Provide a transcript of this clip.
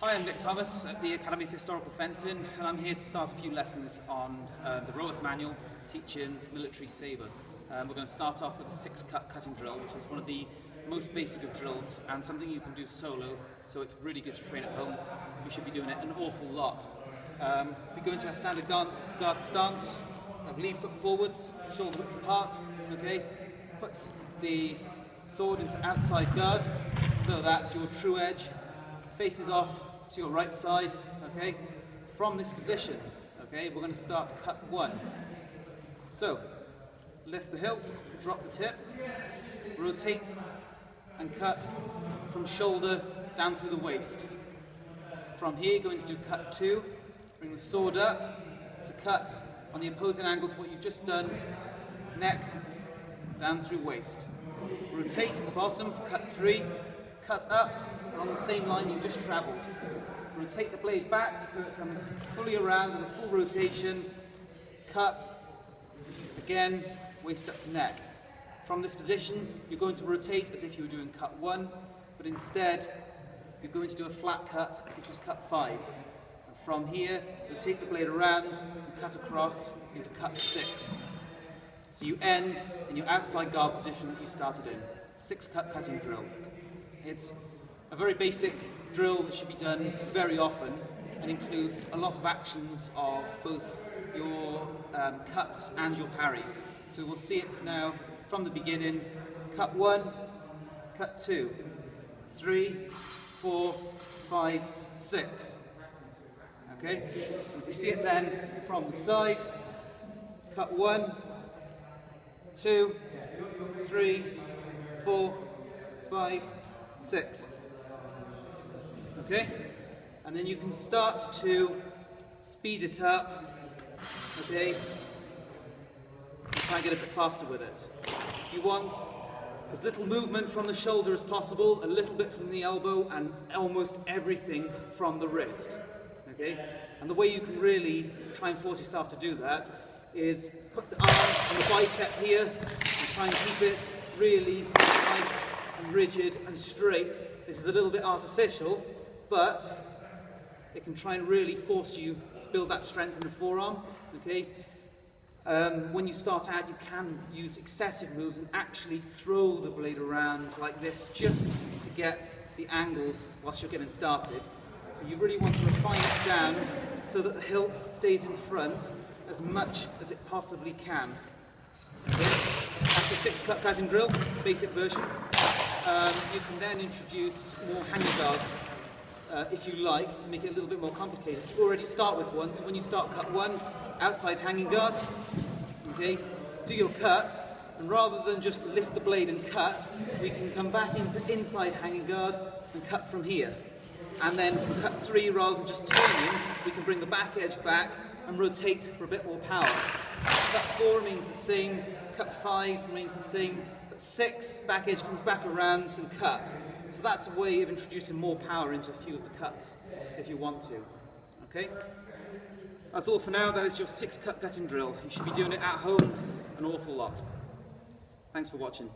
Hi, I'm Nick Thomas at the Academy of Historical Fencing, and I'm here to start a few lessons on the Roworth manual teaching military sabre. We're going to start off with a 6-cut cutting drill, which is one of the most basic of drills and something you can do solo, so it's really good to train at home. You should be doing it an awful lot. If we go into our standard guard stance, of lead foot forwards, shoulder width apart, okay, puts the sword into outside guard so that your true edge faces off to your right side, okay? From this position, okay, we're going to start cut 1. So, lift the hilt, drop the tip, rotate and cut from shoulder down through the waist. From here, you're going to do cut 2, bring the sword up to cut on the opposing angle to what you've just done, neck down through waist. Rotate at the bottom for cut 3, cut up, on the same line you just travelled. Rotate the blade back so it comes fully around with a full rotation, cut, again, waist up to neck. From this position, you're going to rotate as if you were doing cut 1, but instead, you're going to do a flat cut, which is cut 5. And from here, rotate the blade around and cut across into cut 6. So you end in your outside guard position that you started in. 6-cut cutting drill. It's a very basic drill that should be done very often and includes a lot of actions of both your cuts and your parries. So we'll see it now from the beginning. Cut 1, cut 2, 3, 4, 5, 6. Okay? And we see it then from the side. Cut 1, 2, 3, 4, 5, 6. Okay? And then you can start to speed it up, okay? Try and get a bit faster with it. You want as little movement from the shoulder as possible, a little bit from the elbow, and almost everything from the wrist. Okay? And the way you can really try and force yourself to do that is put the arm on the bicep here and try and keep it really nice and rigid and straight. This is a little bit artificial, but it can try and really force you to build that strength in the forearm, okay? When you start out, you can use excessive moves and actually throw the blade around like this just to get the angles whilst you're getting started. But you really want to refine it down so that the hilt stays in front as much as it possibly can. Okay? That's the 6-cut cutting drill, the basic version. You can then introduce more hanging guards if you like, to make it a little bit more complicated. You already start with one, so when you start cut 1, outside hanging guard, okay, do your cut, and rather than just lift the blade and cut, we can come back into inside hanging guard and cut from here. And then from cut 3, rather than just turning, we can bring the back edge back and rotate for a bit more power. Cut 4 remains the same, cut 5 remains the same, but 6, back edge comes back around and cut. So that's a way of introducing more power into a few of the cuts, if you want to. Okay? That's all for now. That is your 6-cut cutting drill. You should be doing it at home an awful lot. Thanks for watching.